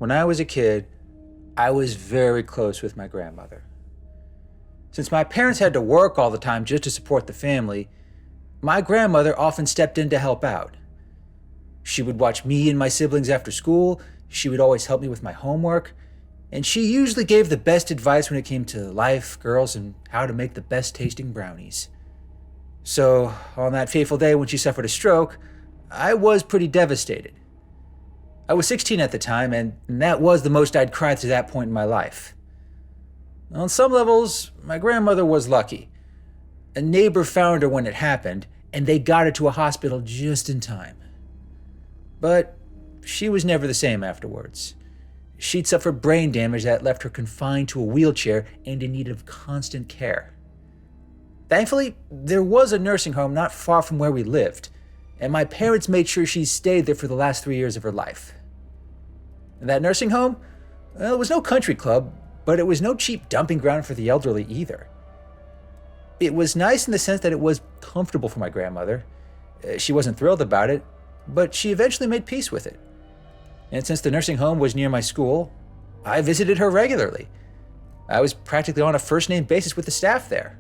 When I was a kid, I was very close with my grandmother. Since my parents had to work all the time just to support the family, my grandmother often stepped in to help out. She would watch me and my siblings after school, she would always help me with my homework, and she usually gave the best advice when it came to life, girls, and how to make the best tasting brownies. So, on that fateful day when she suffered a stroke, I was pretty devastated. I was 16 at the time, and that was the most I'd cried to that point in my life. On some levels, my grandmother was lucky. A neighbor found her when it happened, and they got her to a hospital just in time. But she was never the same afterwards. She'd suffered brain damage that left her confined to a wheelchair and in need of constant care. Thankfully, there was a nursing home not far from where we lived, and my parents made sure she stayed there for the last 3 years of her life. And that nursing home, well, it was no country club, but it was no cheap dumping ground for the elderly either. It was nice in the sense that it was comfortable for my grandmother. She wasn't thrilled about it, but she eventually made peace with it. And since the nursing home was near my school, I visited her regularly. I was practically on a first-name basis with the staff there.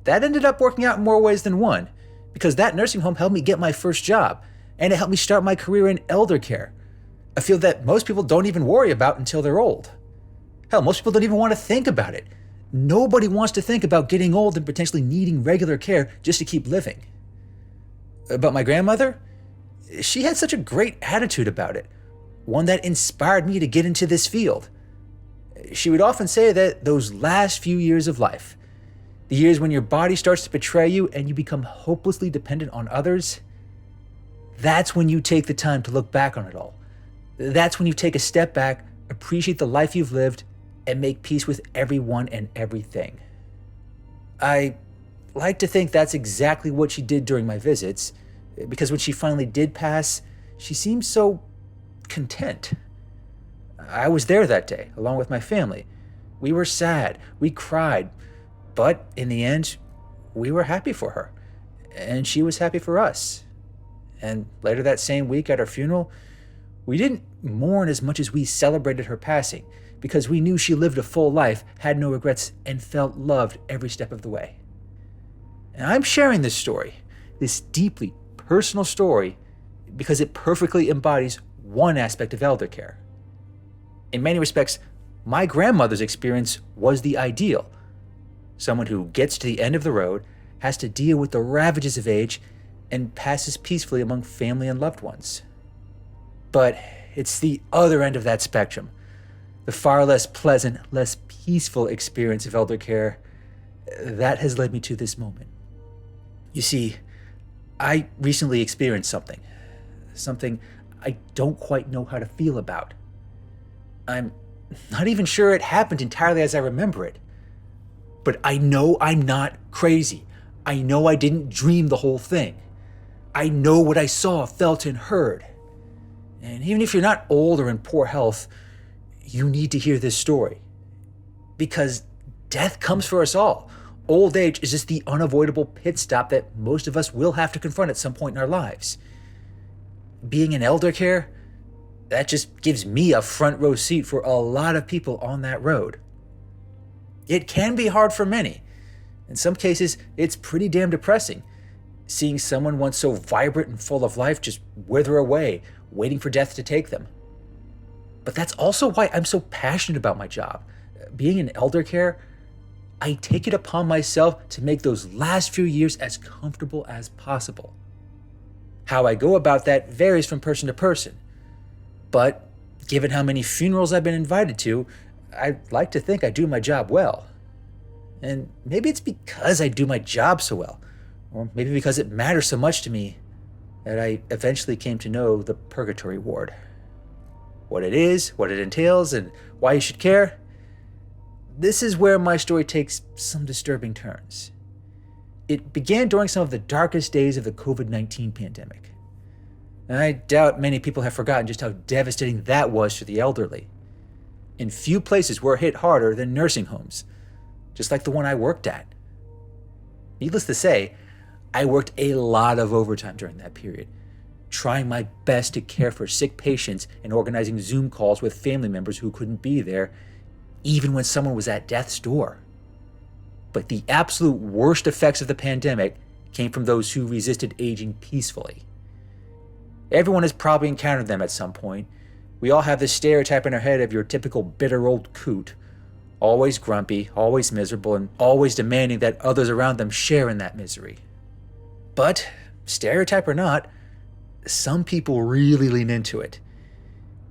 That ended up working out in more ways than one, because that nursing home helped me get my first job, and it helped me start my career in elder care, a field that most people don't even worry about until they're old. Hell, most people don't even want to think about it. Nobody wants to think about getting old and potentially needing regular care just to keep living. But my grandmother, she had such a great attitude about it, one that inspired me to get into this field. She would often say that those last few years of life, the years when your body starts to betray you and you become hopelessly dependent on others, that's when you take the time to look back on it all. That's when you take a step back, appreciate the life you've lived, and make peace with everyone and everything. I like to think that's exactly what she did during my visits, because when she finally did pass, she seemed so content. I was there that day, along with my family. We were sad, we cried, but in the end, we were happy for her, and she was happy for us. And later that same week at our funeral, we didn't mourn as much as we celebrated her passing, because we knew she lived a full life, had no regrets, and felt loved every step of the way. And I'm sharing this story, this deeply personal story, because it perfectly embodies one aspect of elder care. In many respects, my grandmother's experience was the ideal. Someone who gets to the end of the road, has to deal with the ravages of age, and passes peacefully among family and loved ones. But it's the other end of that spectrum, the far less pleasant, less peaceful experience of elder care, that has led me to this moment. You see, I recently experienced something I don't quite know how to feel about. I'm not even sure it happened entirely as I remember it. But I know I'm not crazy. I know I didn't dream the whole thing. I know what I saw, felt, and heard. And even if you're not old or in poor health, you need to hear this story. Because death comes for us all. Old age is just the unavoidable pit stop that most of us will have to confront at some point in our lives. Being in elder care, that just gives me a front row seat for a lot of people on that road. It can be hard for many. In some cases, it's pretty damn depressing, seeing someone once so vibrant and full of life just wither away, waiting for death to take them. But that's also why I'm so passionate about my job. Being in elder care, I take it upon myself to make those last few years as comfortable as possible. How I go about that varies from person to person. But given how many funerals I've been invited to, I'd like to think I do my job well. And maybe it's because I do my job so well, or maybe because it matters so much to me, that I eventually came to know the Purgatory ward. What it is, what it entails, and why you should care. This is where my story takes some disturbing turns. It began during some of the darkest days of the COVID-19 pandemic. And I doubt many people have forgotten just how devastating that was for the elderly. And few places were hit harder than nursing homes, just like the one I worked at. Needless to say, I worked a lot of overtime during that period, trying my best to care for sick patients and organizing Zoom calls with family members who couldn't be there, even when someone was at death's door. But the absolute worst effects of the pandemic came from those who resisted aging peacefully. Everyone has probably encountered them at some point. We all have this stereotype in our head of your typical bitter old coot, always grumpy, always miserable, and always demanding that others around them share in that misery. But, stereotype or not, some people really lean into it.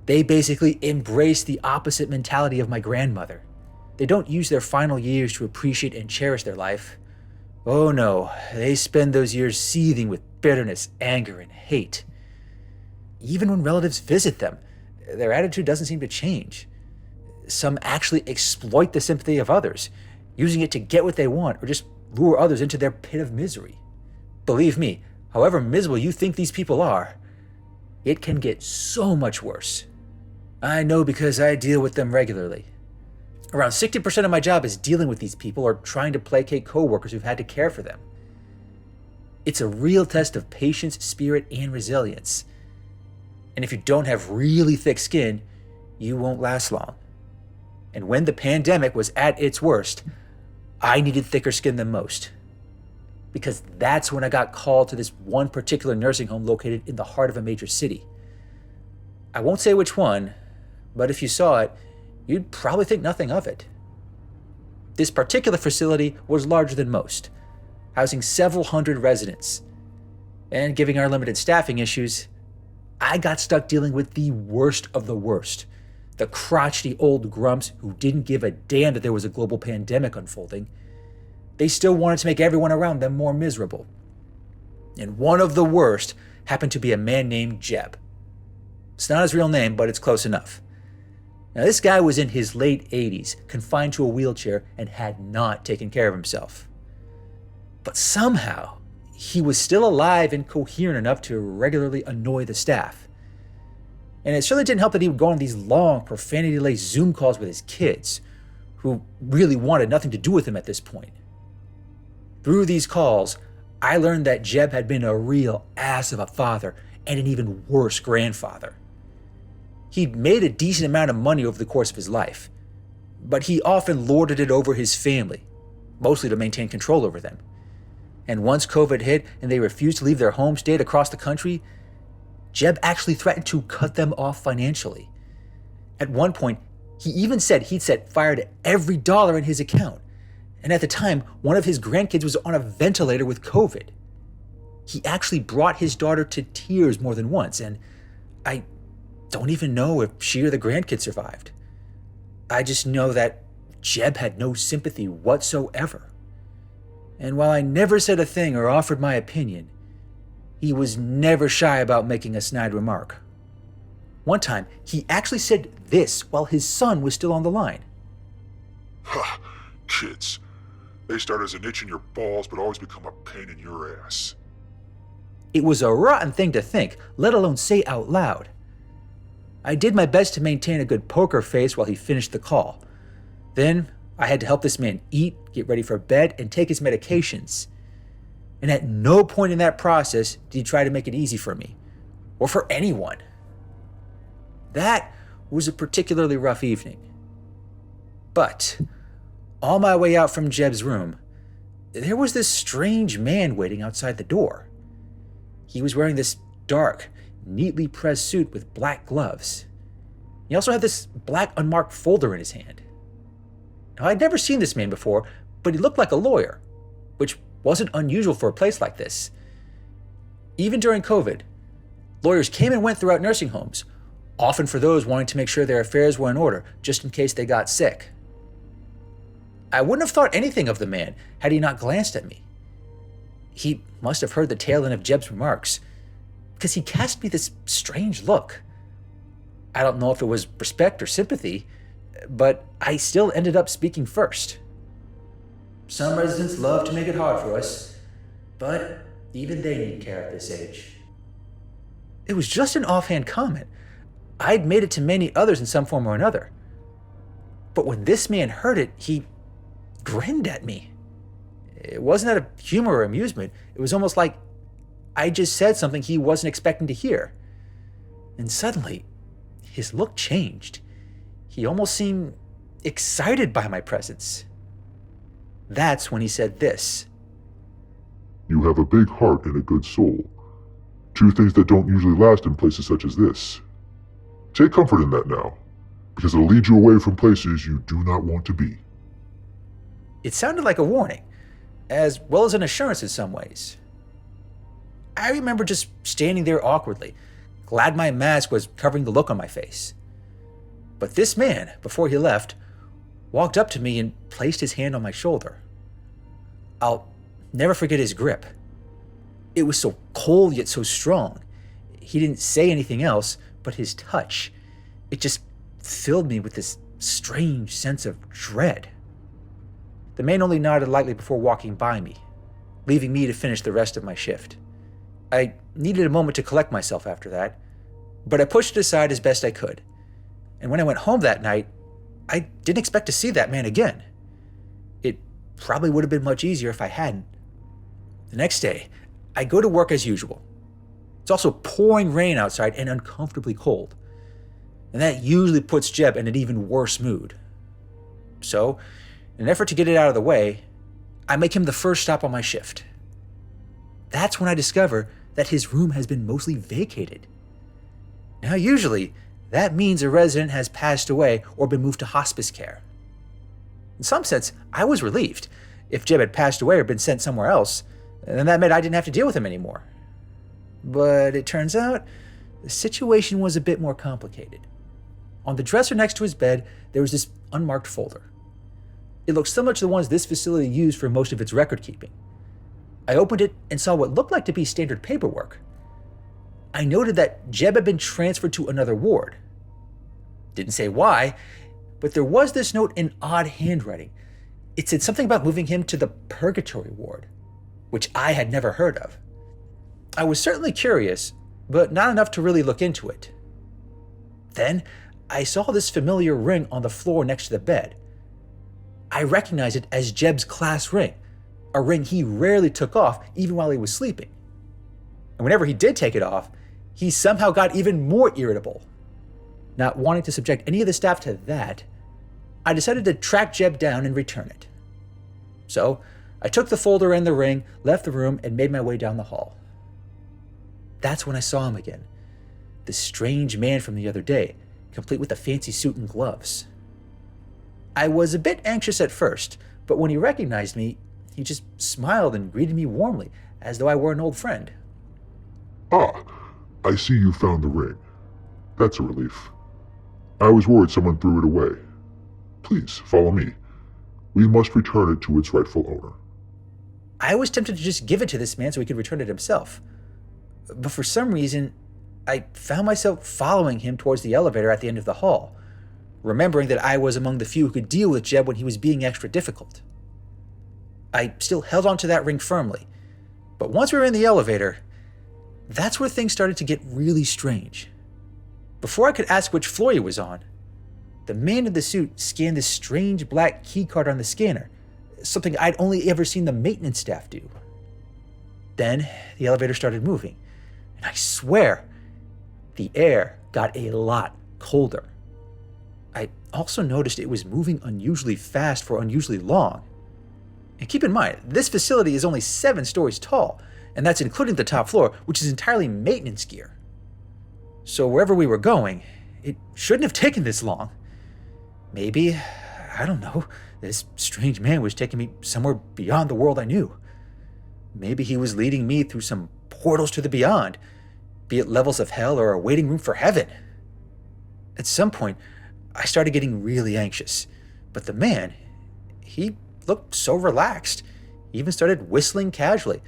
They basically embrace the opposite mentality of my grandmother. They don't use their final years to appreciate and cherish their life. Oh no, they spend those years seething with bitterness, anger, and hate. Even when relatives visit them, their attitude doesn't seem to change. Some actually exploit the sympathy of others, using it to get what they want or just lure others into their pit of misery. Believe me, however miserable you think these people are, it can get so much worse. I know because I deal with them regularly. Around 60% of my job is dealing with these people or trying to placate coworkers who've had to care for them. It's a real test of patience, spirit, and resilience. And if you don't have really thick skin, you won't last long. And when the pandemic was at its worst, I needed thicker skin than most. Because that's when I got called to this one particular nursing home located in the heart of a major city. I won't say which one, but if you saw it, you'd probably think nothing of it. This particular facility was larger than most, housing several hundred residents. And given our limited staffing issues, I got stuck dealing with the worst of the worst. The crotchety old grumps who didn't give a damn that there was a global pandemic unfolding. They still wanted to make everyone around them more miserable. And one of the worst happened to be a man named Jeb. It's not his real name, but it's close enough. Now, this guy was in his late 80s, confined to a wheelchair, and had not taken care of himself. But somehow, he was still alive and coherent enough to regularly annoy the staff. And it certainly didn't help that he would go on these long, profanity-laced Zoom calls with his kids, who really wanted nothing to do with him at this point. Through these calls, I learned that Jeb had been a real ass of a father and an even worse grandfather. He'd made a decent amount of money over the course of his life, but he often lorded it over his family, mostly to maintain control over them. And once COVID hit and they refused to leave their home state across the country, Jeb actually threatened to cut them off financially. At one point, he even said he'd set fire to every dollar in his account. And at the time, one of his grandkids was on a ventilator with COVID. He actually brought his daughter to tears more than once, and I don't even know if she or the grandkid survived. I just know that Jeb had no sympathy whatsoever. And while I never said a thing or offered my opinion, he was never shy about making a snide remark. One time, he actually said this while his son was still on the line. Ha! Kids. They start as an itch in your balls, but always become a pain in your ass. It was a rotten thing to think, let alone say out loud. I did my best to maintain a good poker face while he finished the call. Then, I had to help this man eat, get ready for bed, and take his medications. And at no point in that process did he try to make it easy for me, or for anyone. That was a particularly rough evening. But, on my way out from Jeb's room, there was this strange man waiting outside the door. He was wearing this dark, neatly pressed suit with black gloves. He also had this black unmarked folder in his hand. Now, I'd never seen this man before, but he looked like a lawyer, which wasn't unusual for a place like this. Even during COVID, lawyers came and went throughout nursing homes, often for those wanting to make sure their affairs were in order, just in case they got sick. I wouldn't have thought anything of the man had he not glanced at me. He must have heard the tail end of Jeb's remarks, because he cast me this strange look. I don't know if it was respect or sympathy, but I still ended up speaking first. Some residents love to make it hard for us, but even they need care at this age. It was just an offhand comment. I'd made it to many others in some form or another. But when this man heard it, he grinned at me. It wasn't out of humor or amusement. It was almost like I just said something he wasn't expecting to hear. And suddenly, his look changed. He almost seemed excited by my presence. That's when he said this. You have a big heart and a good soul. Two things that don't usually last in places such as this. Take comfort in that now, because it'll lead you away from places you do not want to be. It sounded like a warning, as well as an assurance in some ways. I remember just standing there awkwardly, glad my mask was covering the look on my face. But this man, before he left, walked up to me and placed his hand on my shoulder. I'll never forget his grip. It was so cold yet so strong. He didn't say anything else, but his touch, it just filled me with this strange sense of dread. The man only nodded lightly before walking by me, leaving me to finish the rest of my shift. I needed a moment to collect myself after that, but I pushed it aside as best I could. And when I went home that night, I didn't expect to see that man again. It probably would have been much easier if I hadn't. The next day, I go to work as usual. It's also pouring rain outside and uncomfortably cold. And that usually puts Jeb in an even worse mood. So, in an effort to get it out of the way, I make him the first stop on my shift. That's when I discover that his room has been mostly vacated. Now, usually, that means a resident has passed away or been moved to hospice care. In some sense, I was relieved. If Jeb had passed away or been sent somewhere else, then that meant I didn't have to deal with him anymore. But it turns out, the situation was a bit more complicated. On the dresser next to his bed, there was this unmarked folder. It looked similar to the ones this facility used for most of its record keeping. I opened it and saw what looked like to be standard paperwork. I noted that Jeb had been transferred to another ward. Didn't say why, but there was this note in odd handwriting. It said something about moving him to the Purgatory ward, which I had never heard of. I was certainly curious, but not enough to really look into it. Then, I saw this familiar ring on the floor next to the bed. I recognized it as Jeb's class ring, a ring he rarely took off even while he was sleeping. And whenever he did take it off, he somehow got even more irritable. Not wanting to subject any of the staff to that, I decided to track Jeb down and return it. So, I took the folder and the ring, left the room, and made my way down the hall. That's when I saw him again. The strange man from the other day, complete with a fancy suit and gloves. I was a bit anxious at first, but when he recognized me, he just smiled and greeted me warmly, as though I were an old friend. Ah, I see you found the ring. That's a relief. I was worried someone threw it away. Please, follow me. We must return it to its rightful owner. I was tempted to just give it to this man so he could return it himself. But for some reason, I found myself following him towards the elevator at the end of the hall, remembering that I was among the few who could deal with Jeb when he was being extra difficult. I still held onto that ring firmly, but once we were in the elevator, that's where things started to get really strange. Before I could ask which floor he was on, the man in the suit scanned this strange black keycard on the scanner, something I'd only ever seen the maintenance staff do. Then the elevator started moving, and I swear, the air got a lot colder. I also noticed it was moving unusually fast for unusually long. And keep in mind, this facility is only 7 stories tall, and that's including the top floor, which is entirely maintenance gear. So wherever we were going, it shouldn't have taken this long. Maybe, I don't know, this strange man was taking me somewhere beyond the world I knew. Maybe he was leading me through some portals to the beyond, be it levels of hell or a waiting room for heaven. At some point, I started getting really anxious, but the man, he looked so relaxed. He even started whistling casually,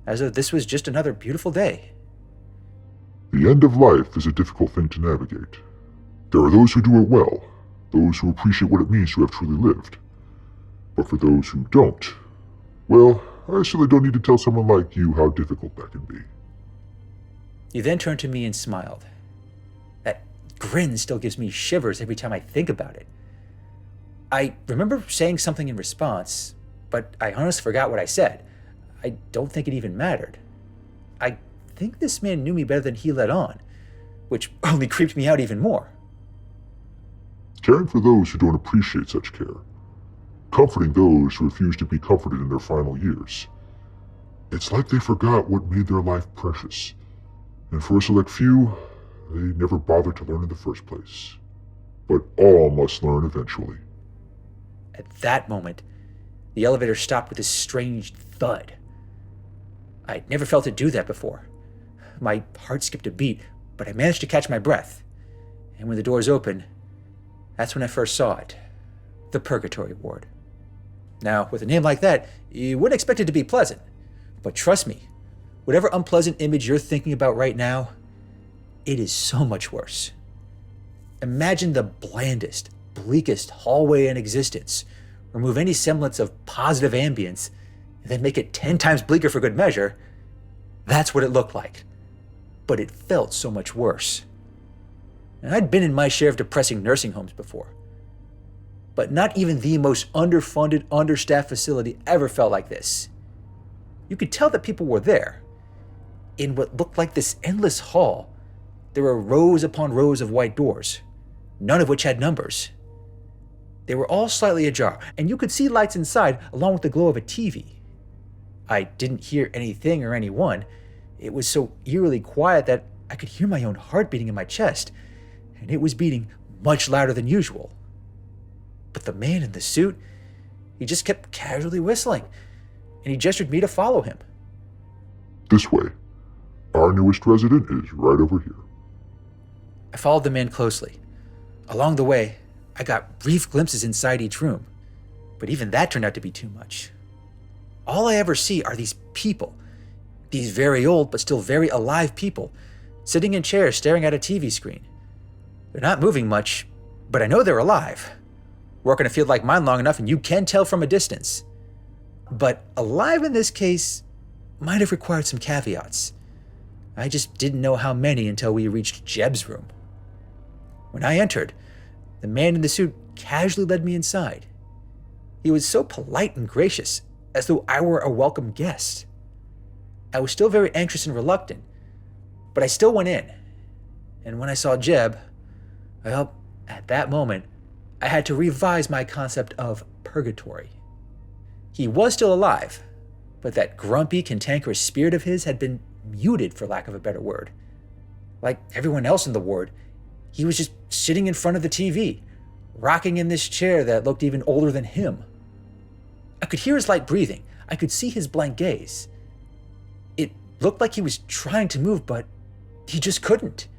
as though this was just another beautiful day. The end of life is a difficult thing to navigate. There are those who do it well, those who appreciate what it means to have truly lived. But for those who don't, well, I certainly don't need to tell someone like you how difficult that can be. He then turned to me and smiled. That grin still gives me shivers every time I think about it. I remember saying something in response, but I honestly forgot what I said. I don't think it even mattered. I think this man knew me better than he let on, which only creeped me out even more. Caring for those who don't appreciate such care. Comforting those who refuse to be comforted in their final years. It's like they forgot what made their life precious. And for a select few, they never bothered to learn in the first place. But all must learn eventually. At that moment, the elevator stopped with this strange thud. I'd never felt it do that before. My heart skipped a beat, but I managed to catch my breath. And when the doors opened, that's when I first saw it. The Purgatory ward. Now, with a name like that, you wouldn't expect it to be pleasant. But trust me, whatever unpleasant image you're thinking about right now, it is so much worse. Imagine the blandest, bleakest hallway in existence. Remove any semblance of positive ambience, and then make it 10 times bleaker for good measure. That's what it looked like. But it felt so much worse. And I'd been in my share of depressing nursing homes before. But not even the most underfunded, understaffed facility ever felt like this. You could tell that people were there. In what looked like this endless hall, there were rows upon rows of white doors, none of which had numbers. They were all slightly ajar, and you could see lights inside along with the glow of a TV. I didn't hear anything or anyone. It was so eerily quiet that I could hear my own heart beating in my chest, and it was beating much louder than usual. But the man in the suit, he just kept casually whistling, and he gestured me to follow him. This way. Our newest resident is right over here. I followed the man closely. Along the way, I got brief glimpses inside each room, but even that turned out to be too much. All I ever see are these people, these very old but still very alive people, sitting in chairs staring at a TV screen. They're not moving much, but I know they're alive. Work in a field like mine long enough and you can tell from a distance. But alive in this case might have required some caveats. I just didn't know how many until we reached Jeb's room. When I entered, the man in the suit casually led me inside. He was so polite and gracious, as though I were a welcome guest. I was still very anxious and reluctant, but I still went in. And when I saw Jeb, well, at that moment, I had to revise my concept of purgatory. He was still alive, but that grumpy, cantankerous spirit of his had been muted, for lack of a better word. Like everyone else in the ward, he was just sitting in front of the TV, rocking in this chair that looked even older than him. I could hear his light breathing. I could see his blank gaze. It looked like he was trying to move, but he just couldn't.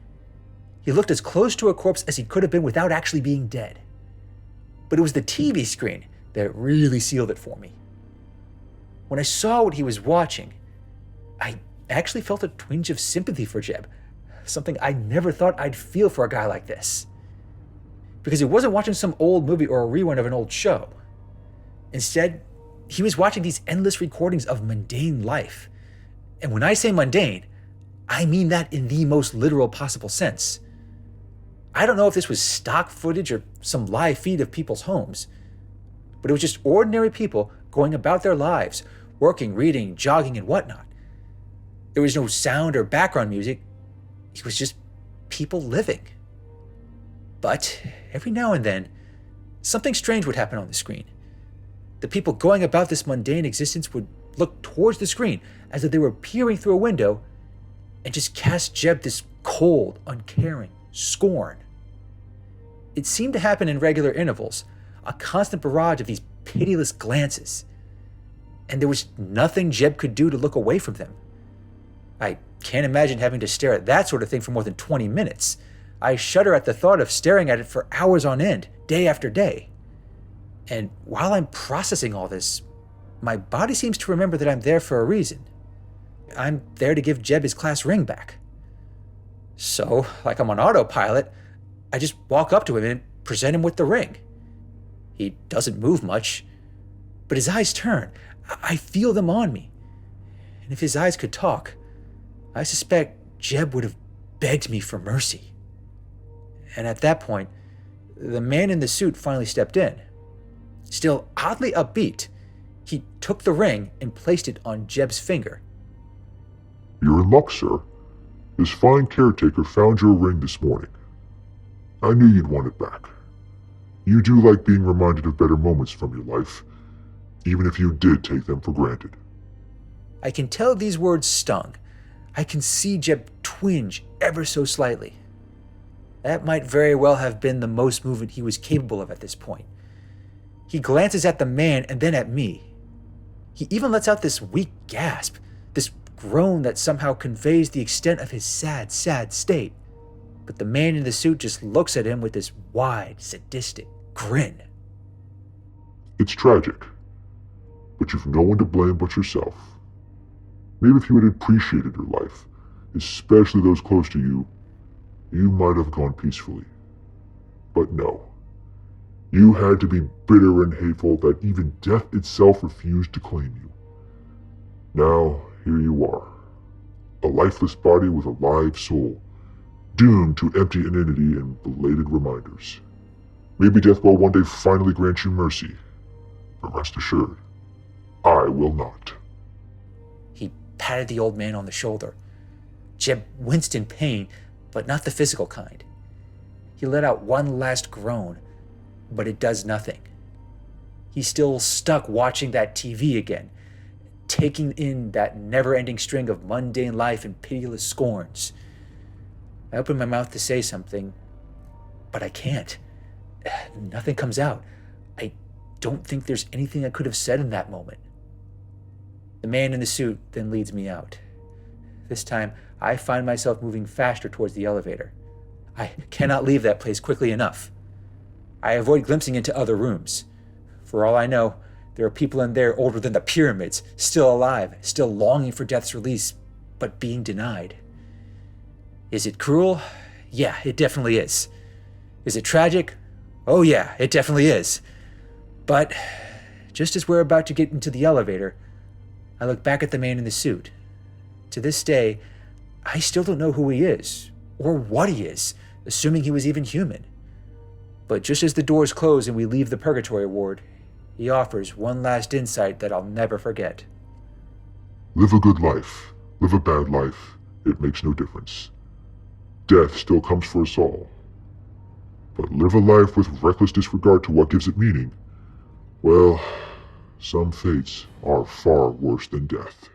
He looked as close to a corpse as he could have been without actually being dead. But it was the TV screen that really sealed it for me. When I saw what he was watching, I actually felt a twinge of sympathy for Jeb, something I never thought I'd feel for a guy like this. Because he wasn't watching some old movie or a rerun of an old show. Instead, he was watching these endless recordings of mundane life. And when I say mundane, I mean that in the most literal possible sense. I don't know if this was stock footage or some live feed of people's homes, but it was just ordinary people going about their lives, working, reading, jogging, and whatnot. There was no sound or background music. It was just people living. But every now and then, something strange would happen on the screen. The people going about this mundane existence would look towards the screen as if they were peering through a window and just cast Jeb this cold, uncaring scorn. It seemed to happen in regular intervals, a constant barrage of these pitiless glances. And there was nothing Jeb could do to look away from them. I can't imagine having to stare at that sort of thing for more than 20 minutes. I shudder at the thought of staring at it for hours on end, day after day. And while I'm processing all this, my body seems to remember that I'm there for a reason. I'm there to give Jeb his class ring back. So, like I'm on autopilot, I just walk up to him and present him with the ring. He doesn't move much, but his eyes turn. I feel them on me. And if his eyes could talk, I suspect Jeb would have begged me for mercy. And at that point, the man in the suit finally stepped in. Still oddly upbeat, he took the ring and placed it on Jeb's finger. You're in luck, sir. This fine caretaker found your ring this morning. I knew you'd want it back. You do like being reminded of better moments from your life, even if you did take them for granted. I can tell these words stung. I can see Jeb twinge ever so slightly. That might very well have been the most movement he was capable of at this point. He glances at the man and then at me. He even lets out this weak gasp, this groan that somehow conveys the extent of his sad, sad state. But the man in the suit just looks at him with this wide, sadistic grin. It's tragic, but you've no one to blame but yourself. Maybe if you had appreciated your life, especially those close to you, you might have gone peacefully. But no. You had to be bitter and hateful that even death itself refused to claim you. Now, here you are, a lifeless body with a live soul, doomed to empty inanity and belated reminders. Maybe death will one day finally grant you mercy, but rest assured, I will not. He patted the old man on the shoulder. Jeb winced in pain, but not the physical kind. He let out one last groan, but it does nothing. He's still stuck watching that TV again, taking in that never-ending string of mundane life and pitiless scorns. I open my mouth to say something, but I can't. Nothing comes out. I don't think there's anything I could have said in that moment. The man in the suit then leads me out. This time, I find myself moving faster towards the elevator. I cannot leave that place quickly enough. I avoid glimpsing into other rooms. For all I know, there are people in there older than the pyramids, still alive, still longing for death's release, but being denied. Is it cruel? Yeah, it definitely is. Is it tragic? Oh yeah, it definitely is. But just as we're about to get into the elevator, I look back at the man in the suit. To this day, I still don't know who he is, or what he is, assuming he was even human. But just as the doors close and we leave the Purgatory ward, he offers one last insight that I'll never forget. Live a good life, live a bad life, it makes no difference. Death still comes for us all. But live a life with reckless disregard to what gives it meaning, well, some fates are far worse than death.